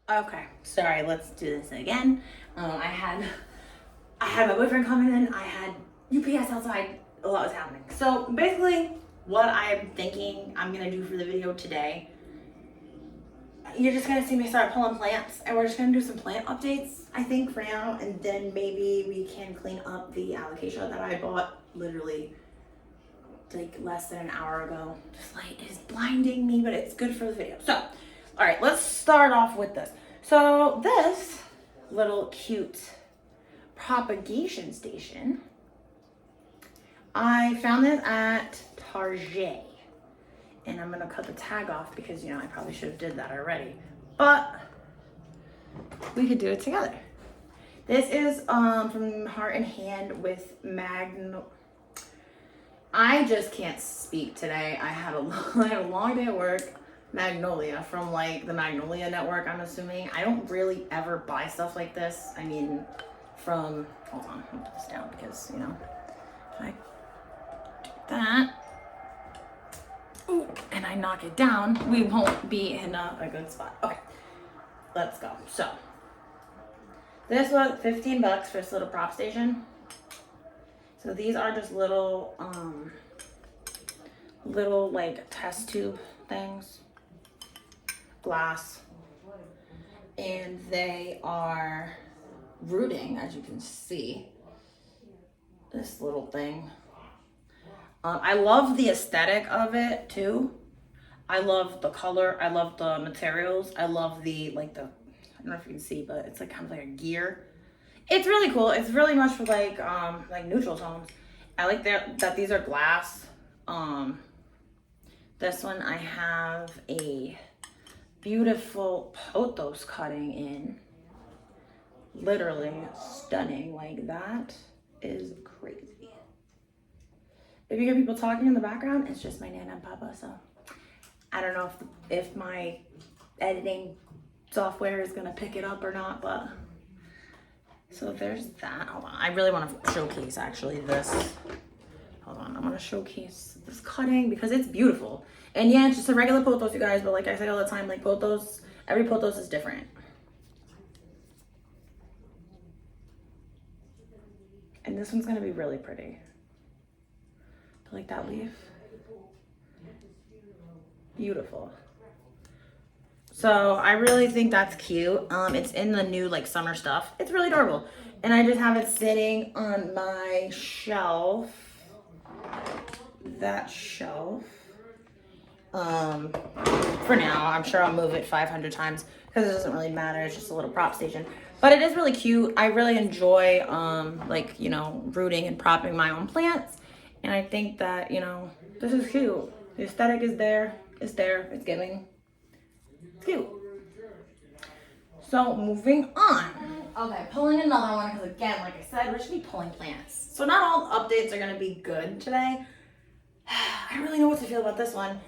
Okay, sorry, let's do this again. I had my boyfriend coming in, I had UPS outside, a lot was happening. So basically, what I'm thinking I'm gonna do for the video today, you're just gonna see me start pulling plants, and we're just gonna do some plant updates, I think, for now, and then maybe we can clean up the alocasia that I bought literally like less than an hour ago. This light is blinding me, but it's good for the video. So, all right, let's start off with this. So this little cute propagation station, I found this at Target. And I'm gonna cut the tag off because, you know, I probably should have did that already. But we could do it together. This is from Heart and Hand with I just can't speak today. I had a long day at work. Magnolia from like the Magnolia Network, I'm assuming. I don't really ever buy stuff like this. I mean, hold on, I'll put this down because, you know, if I do that, ooh, and I knock it down, we won't be in a good spot. Okay, let's go. So, this was $15 for this little prop station. So these are just little like test tube things, glass, and they are rooting, as you can see, this little thing. I love the aesthetic of it too. I love the color, I love the materials, I love the I don't know if you can see, but it's like kind of like a gear. It's really cool. It's really much for like neutral tones. I like that these are glass. This one I have a beautiful pothos cutting in. Literally stunning. Like, that is crazy. If you hear people talking in the background, it's just my Nana and Papa. So I don't know if my editing software is gonna pick it up or not, but so there's that. Hold on, I really want to showcase actually this. Hold on, I want to showcase this cutting because it's beautiful. And yeah, it's just a regular pothos, you guys, but like I say all the time, like pothos, every pothos is different. And this one's gonna be really pretty. Like that leaf. Beautiful. So I really think that's cute. It's in the new like summer stuff. It's really adorable. And I just have it sitting on my shelf. That shelf. For now, I'm sure I'll move it 500 times because it doesn't really matter. It's just a little prop station. But it is really cute. I really enjoy like, you know, rooting and propping my own plants. And I think that, you know, this is cute. The aesthetic is there. It's there. It's giving. It's cute. So moving on. Okay, pulling another one because again, like I said, we're just be pulling plants. So not all updates are gonna be good today. I don't really know what to feel about this one.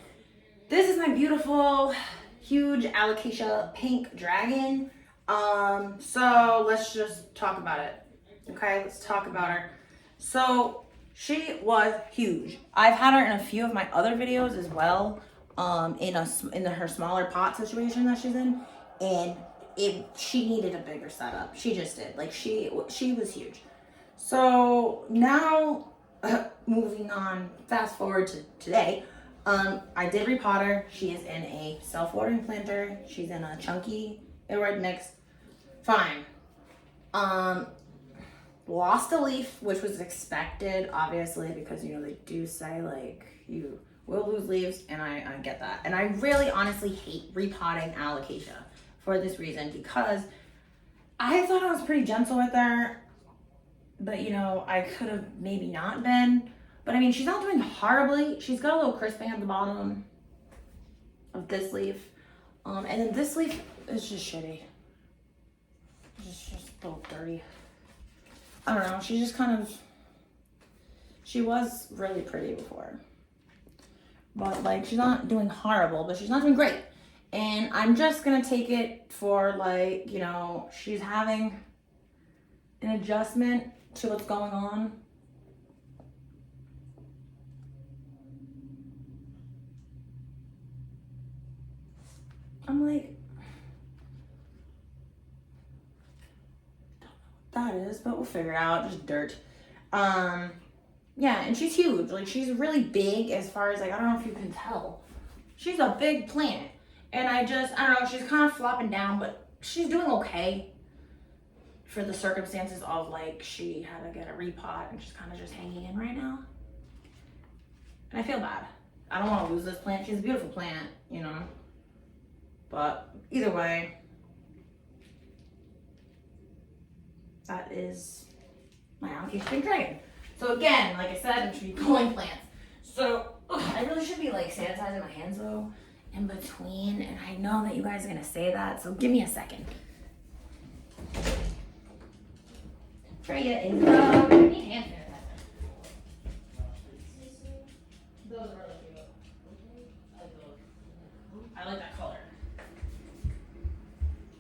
This is my beautiful, huge alocasia pink dragon. So let's just talk about it. Okay, let's talk about her. So she was huge. I've had her in a few of my other videos as well. In her smaller pot situation that she's in, and she needed a bigger setup. She just did. Like she was huge. So now, moving on, fast forward to today. I did repot her. She is in a self-watering planter. She's in a chunky red mix. Fine. Lost a leaf, which was expected, obviously, because, you know, they do say, like, you will lose leaves, and I get that. And I really honestly hate repotting alocasia for this reason, because I thought I was pretty gentle with her, but, you know, I could have maybe not been. But, I mean, she's not doing horribly. She's got a little crisping at the bottom of this leaf. And then this leaf is just shitty. It's just a little dirty. I don't know, she just kind of, she was really pretty before. But like, she's not doing horrible, but she's not doing great. And I'm just gonna take it for like, you know, she's having an adjustment to what's going on. I'm like, is, but we'll figure it out. Just dirt. Yeah, and she's huge. Like, she's really big as far as, like, I don't know if you can tell. She's a big plant. And I don't know, she's kind of flopping down, but she's doing okay for the circumstances of, like, she had to get a repot and she's kind of just hanging in right now. And I feel bad. I don't want to lose this plant. She's a beautiful plant, you know. But either way, that is my allocation of dragon. So again, like I said, I'm should be pulling plants. So I really should be like sanitizing my hands though in between. And I know that you guys are gonna say that, so give me a second. Freya is I need hand sanitizer. Those are really cute. I like those. I like that color.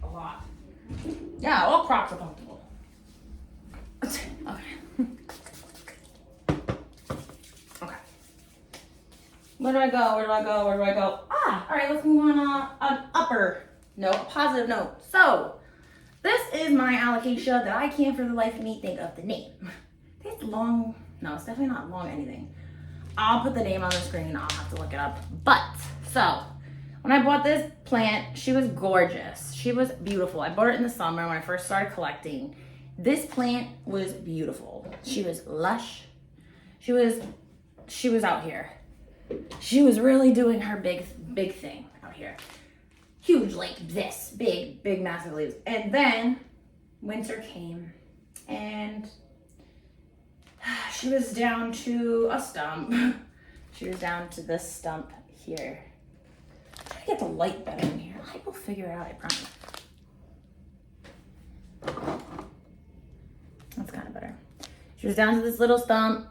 A lot. Yeah, all Crocs are comfortable. Okay. Okay. Where do I go? Where do I go? Where do I go? All right, let's move on an upper note, a positive note. So, this is my alocasia that I can't for the life of me think of the name. It's long. No, it's definitely not long anything. I'll put the name on the screen. I'll have to look it up. But, so, when I bought this plant, she was gorgeous. She was beautiful. I bought it in the summer when I first started collecting. This plant was beautiful. She was lush. She was out here. She was really doing her big thing out here. Huge like this, big, massive leaves. And then winter came and she was down to a stump. She was down to this stump here. I'm trying to get the light better in here. I will figure it out, I promise. That's kind of better. She was down to this little stump.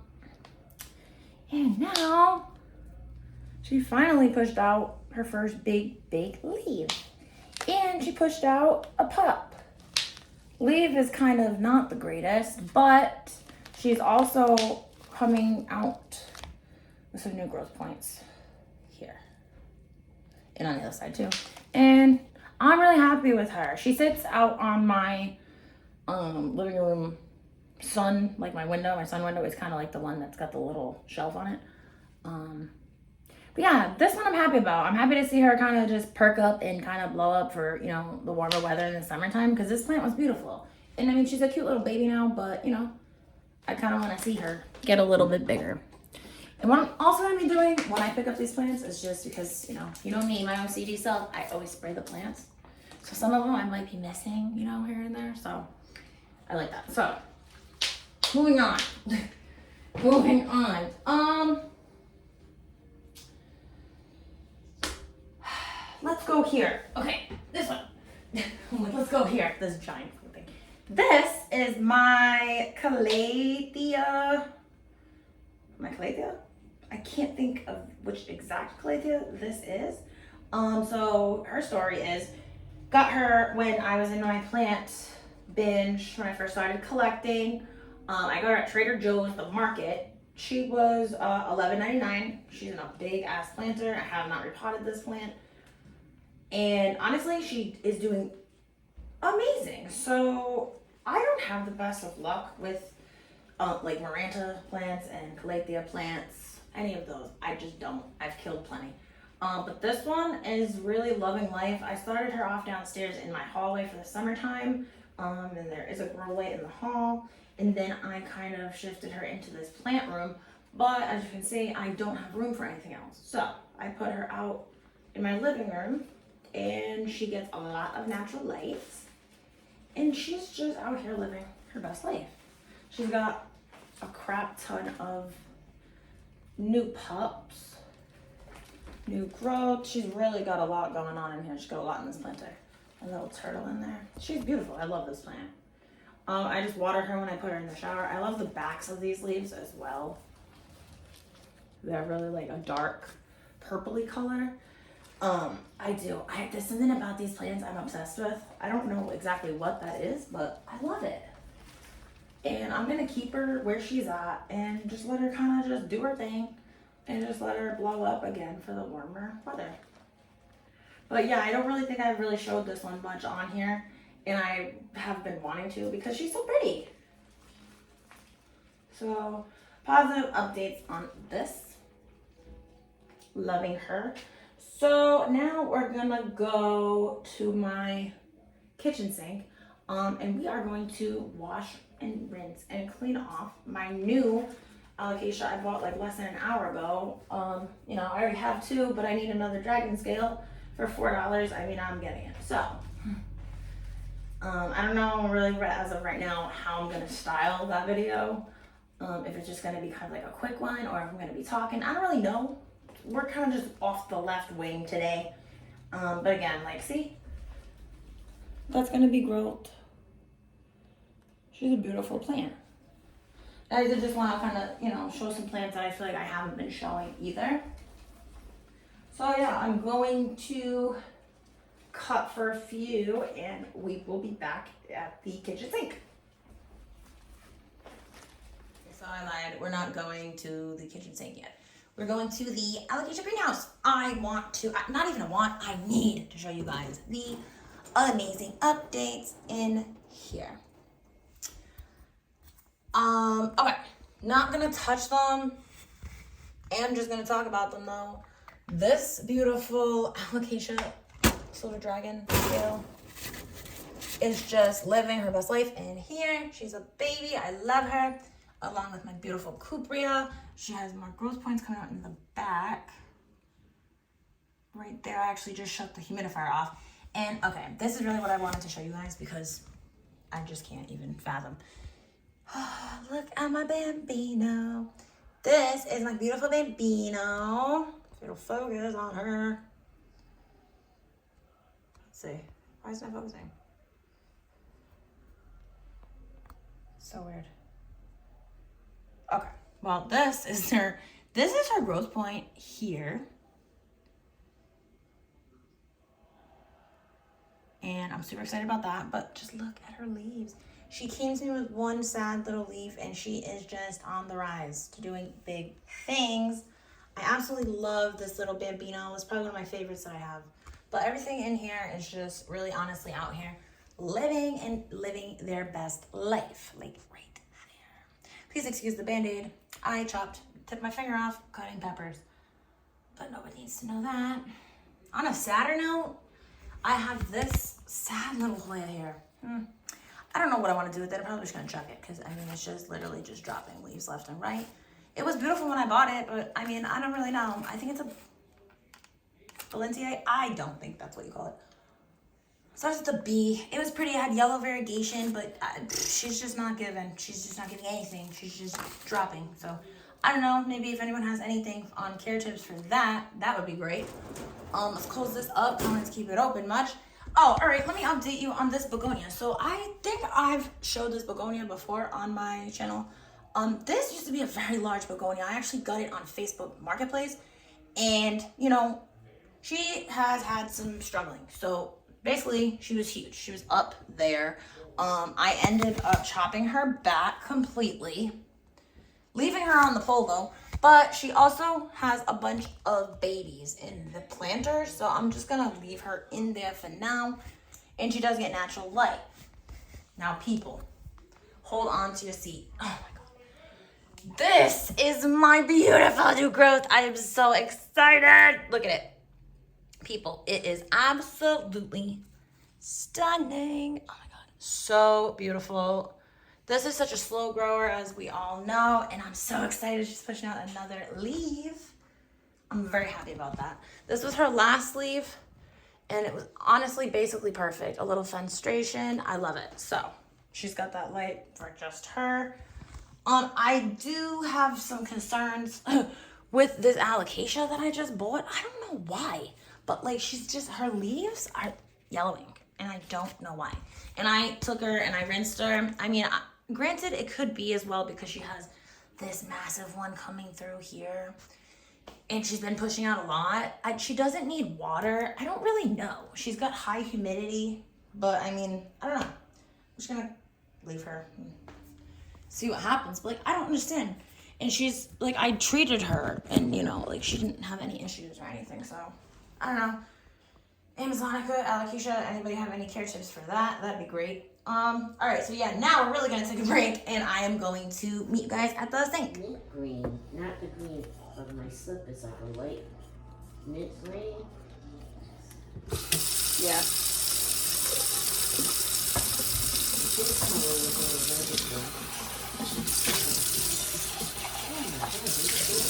And now she finally pushed out her first big leaf. And she pushed out a pup. Leaf is kind of not the greatest, but she's also coming out with some new growth points here. And on the other side too. And I'm really happy with her. She sits out on my living room sun, like my sun window is kind of like the one that's got the little shelf on it. But yeah, this one I'm happy about. I'm happy to see her kind of just perk up and kind of blow up for, you know, the warmer weather in the summertime, because this plant was beautiful. And I mean, she's a cute little baby now, but you know, I kind of want to see her get a little bit bigger. And what I'm also going to be doing when I pick up these plants is just because, you know me, my OCD self, I always spray the plants. So some of them I might be missing, you know, here and there. So I like that. So moving on. Moving on. Let's go here. Okay, this one. Let's go here. This giant thing. This is my Calathea. My Calathea? I can't think of which exact Calathea this is. So her story is, got her when I was in my plant binge when I first started collecting. I got her at Trader Joe's, the market. She was $11.99. She's in a big ass planter. I have not repotted this plant. And honestly, she is doing amazing. So I don't have the best of luck with like Maranta plants and Calathea plants, any of those. I just don't. I've killed plenty. But this one is really loving life. I started her off downstairs in my hallway for the summertime. And there is a grow light in the hall. And then I kind of shifted her into this plant room. But as you can see, I don't have room for anything else. So I put her out in my living room. And she gets a lot of natural light. And she's just out here living her best life. She's got a crap ton of new pups, new growth. She's really got a lot going on in here. She's got a lot in this planter. A little turtle in there. She's beautiful. I love this plant. I just water her when I put her in the shower. I love the backs of these leaves as well. They're really like a dark purpley color. There's something about these plants I'm obsessed with. I don't know exactly what that is, but I love it. And I'm gonna keep her where she's at and just let her kind of just do her thing and just let her blow up again for the warmer weather. But yeah, I don't really think I've really showed this one much on here, and I have been wanting to because she's so pretty. So positive updates on this. Loving her. So now we're gonna go to my kitchen sink, and we are going to wash and rinse and clean off my new alocasia I bought like less than an hour ago. You know, I already have two, but I need another dragon scale for $4. I mean, I'm getting it. So, I don't know really as of right now how I'm gonna style that video. If it's just gonna be kind of like a quick one or if I'm gonna be talking. I don't really know. We're kind of just off the left wing today. But again, like, see? That's gonna be growth. She's a beautiful plant. I did just want to kind of, you know, show some plants that I feel like I haven't been showing either. So yeah, I'm going to cut for a few and we will be back at the kitchen sink. So I lied, we're not going to the kitchen sink yet. We're going to the alocasia greenhouse. I want to, not even a want, I need to show you guys the amazing updates in here. Okay, not gonna touch them. I'm just gonna talk about them though. This beautiful alocasia silver dragon scale is just living her best life in here. She's a baby, I love her. Along with my beautiful cuprea. She has more growth points coming out in the back. Right there, I actually just shut the humidifier off. And okay, this is really what I wanted to show you guys because I just can't even fathom. Oh, look at my Bambino. This is my beautiful Bambino. It'll focus on her. Let's see. Why is it not focusing? So weird. Okay. Well, this is her growth point here. And I'm super excited about that, but just look at her leaves. She came to me with one sad little leaf and she is just on the rise to doing big things. I absolutely love this little Bambino. It's probably one of my favorites that I have. But everything in here is just really honestly out here living their best life. Like right there. Please excuse the Band-Aid. I tipped my finger off cutting peppers. But nobody needs to know that. On a sadder note, I have this sad little plant here. I don't know what I want to do with it. I'm probably just going to chuck it because, I mean, it's just literally just dropping leaves left and right. It was beautiful when I bought it, but, I mean, I don't really know. I think it's a Valencia. I don't think that's what you call it. Starts with a B. It was pretty. It had yellow variegation, but she's just not giving. She's just not giving anything. She's just dropping. So, I don't know. Maybe if anyone has anything on care tips for that, that would be great. Let's close this up. Don't let's keep it open much. Oh, all right, let me update you on this begonia. So I think I've showed this begonia before on my channel. This used to be a very large begonia. I actually got it on Facebook Marketplace. And, you know, she has had some struggling. So basically, she was huge. She was up there. I ended up chopping her back completely. Leaving her on the pole though. But she also has a bunch of babies in the planter, so I'm just gonna leave her in there for now. And she does get natural light. Now people, hold on to your seat. Oh my God. This is my beautiful new growth. I am so excited. Look at it. People, it is absolutely stunning. Oh my God, so beautiful. This is such a slow grower, as we all know, and I'm so excited she's pushing out another leaf. I'm very happy about that. This was her last leaf, and it was honestly basically perfect. A little fenestration, I love it. So she's got that light for just her. I do have some concerns with this alocasia that I just bought. I don't know why, but like her leaves are yellowing, and I don't know why. And I took her and I rinsed her. I mean, granted, it could be as well because she has this massive one coming through here. And she's been pushing out a lot. She doesn't need water. I don't really know. She's got high humidity. But, I mean, I don't know. I'm just going to leave her and see what happens. But, like, I don't understand. And she's, like, I treated her. And, you know, like, she didn't have any issues or anything. So, I don't know. Amazonica, alocasia, anybody have any care tips for that? That'd be great. All right, so yeah, now we're really gonna take a break, and I am going to meet you guys at the sink. Mint green, not the green of my slip. It's like a light mint green. Yeah. This color was in the register. Oh my God, this is God.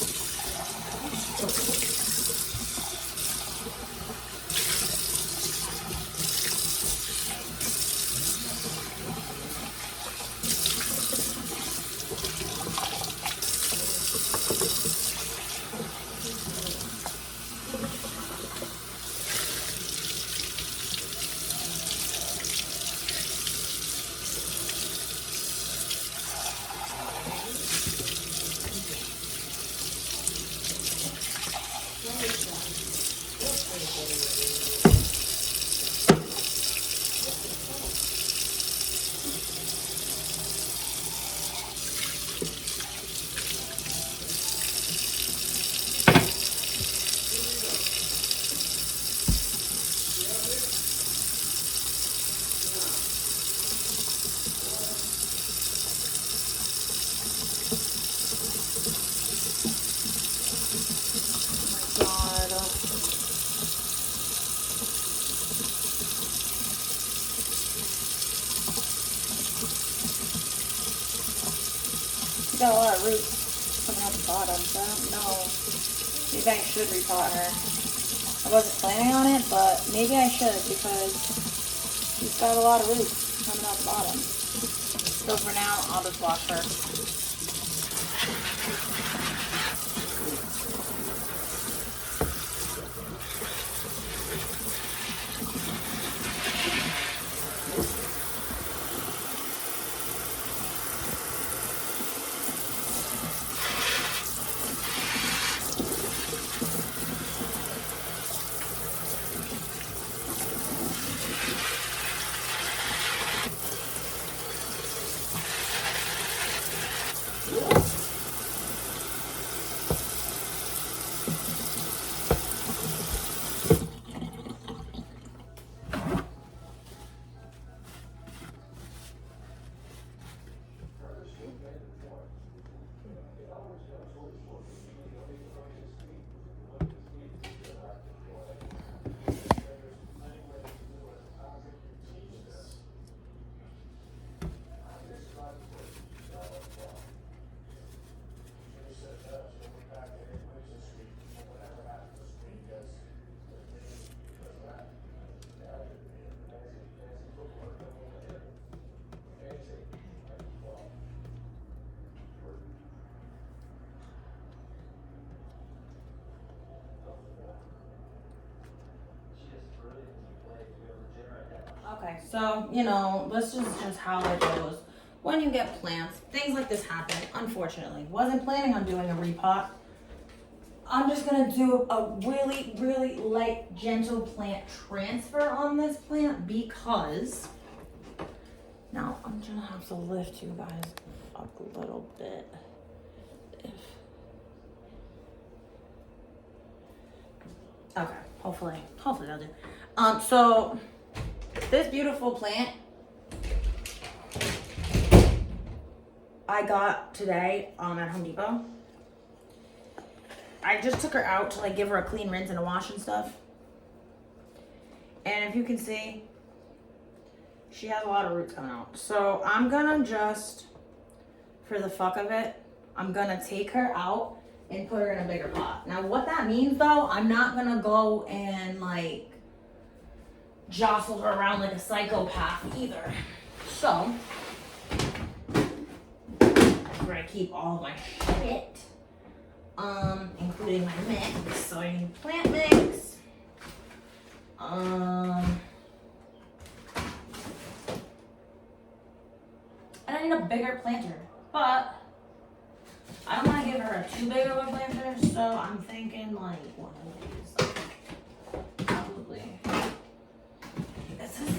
She got a lot of roots coming out the bottom, so I don't know. Maybe I should repot her. I wasn't planning on it, but maybe I should because she's got a lot of roots coming out the bottom. So for now, I'll just wash her. Okay, so, you know, this is just how it goes. When you get plants, things like this happen, unfortunately. Wasn't planning on doing a repot. I'm just gonna do a really, really light, gentle plant transfer on this plant because now I'm gonna have to lift you guys up a little bit. Okay, hopefully that'll do. So this beautiful plant I got today at Home Depot. I just took her out to like give her a clean rinse and a wash and stuff. And if you can see, she has a lot of roots coming out. So I'm gonna just, for the fuck of it, I'm gonna take her out and put her in a bigger pot. Now what that means though, I'm not gonna go and like jostle her around like a psychopath either. So, that's where I keep all of my shit, including my mix. So I need plant mix. And I need a bigger planter, but I don't want to give her a too big of a planter, so I'm thinking like one of these. Probably. This is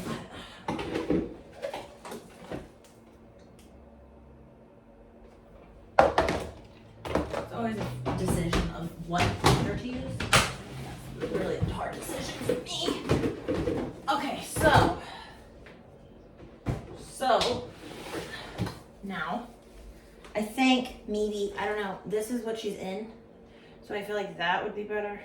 it's always a decision of what planter to use. That's really a hard decision for me. Okay, so think maybe, I don't know, this is what she's in. So I feel like that would be better.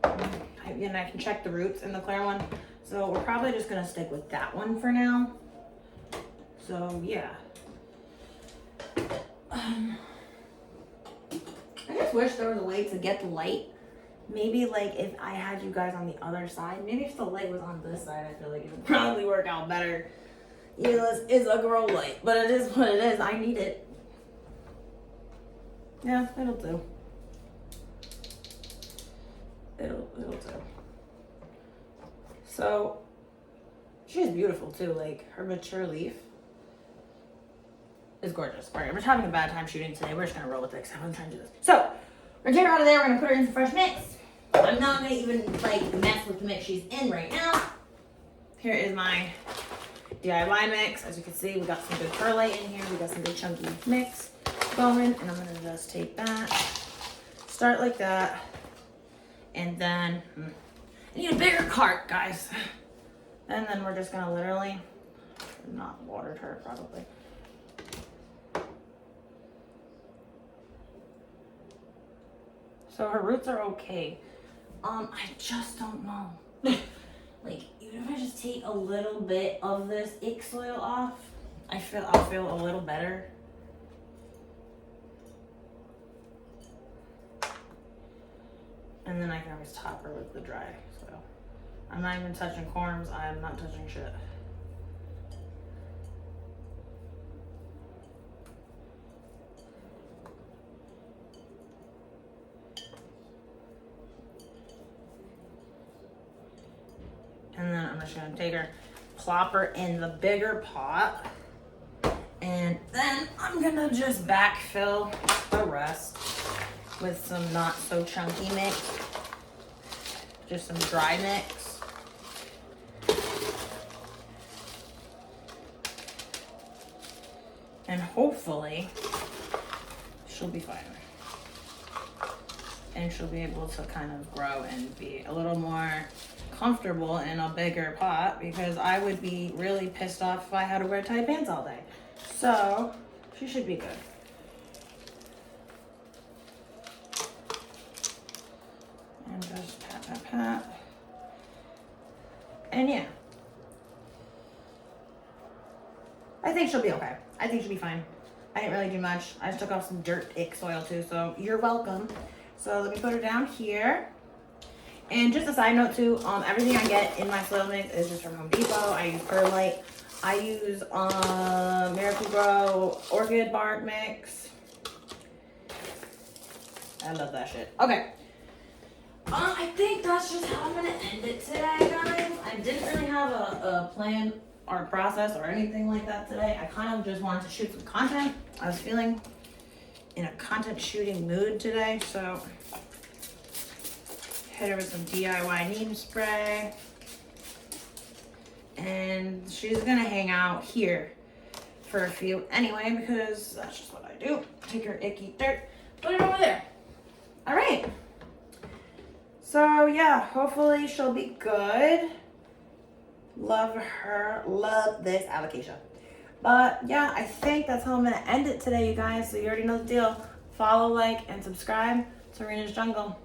And I can check the roots in the Claire one. So we're probably just gonna stick with that one for now. So yeah. I just wish there was a way to get the light. Maybe like if I had you guys on the other side, maybe if the light was on this side, I feel like it would probably work out better. You know, this is a grow light, but it is what it is. I need it. Yeah, it'll do. It'll do. So she's beautiful too. Like her mature leaf is gorgeous. All right, we're just having a bad time shooting today. We're just gonna roll with it because I'm trying to do this. So we're gonna take her out of there. We're gonna put her in some fresh mix. I'm not gonna even like mess with the mix she's in right now. Here is my DIY mix. As you can see, we got some good perlite in here. We got some good chunky mix going, and I'm gonna just take that, start like that, and then I need a bigger cart, guys. And then we're just gonna literally, not watered her probably. So her roots are okay. I just don't know. Like, even if I just take a little bit of this ick soil off, I'll feel a little better. And then I can always top her with the dry soil. I'm not even touching corms. I am not touching shit. And then I'm just gonna take her, plop her in the bigger pot. And then I'm gonna just backfill the rest with some not so chunky mix. Just some dry mix. And hopefully she'll be fine. And she'll be able to kind of grow and be a little more comfortable in a bigger pot, because I would be really pissed off if I had to wear tight pants all day. So she should be good. And just pat, pat, pat. And yeah. I think she'll be okay. I think she'll be fine. I didn't really do much. I just took off some dirt ick soil too, so you're welcome. So let me put her down here. And just a side note too, everything I get in my soil mix is just from Home Depot. I use perlite. I use Miracle-Gro orchid bark mix. I love that shit. Okay. I think that's just how I'm gonna end it today, guys. I didn't really have a plan or a process or anything like that today. I kind of just wanted to shoot some content. I was feeling in a content shooting mood today, so hit her with some DIY neem spray. And she's gonna hang out here for a few anyway, because that's just what I do. Take her icky dirt, put it over there. All right. So yeah, hopefully she'll be good. Love her, love this alocasia. But yeah, I think that's how I'm gonna end it today, you guys. So you already know the deal. Follow, like, and subscribe to Rena's Jungle.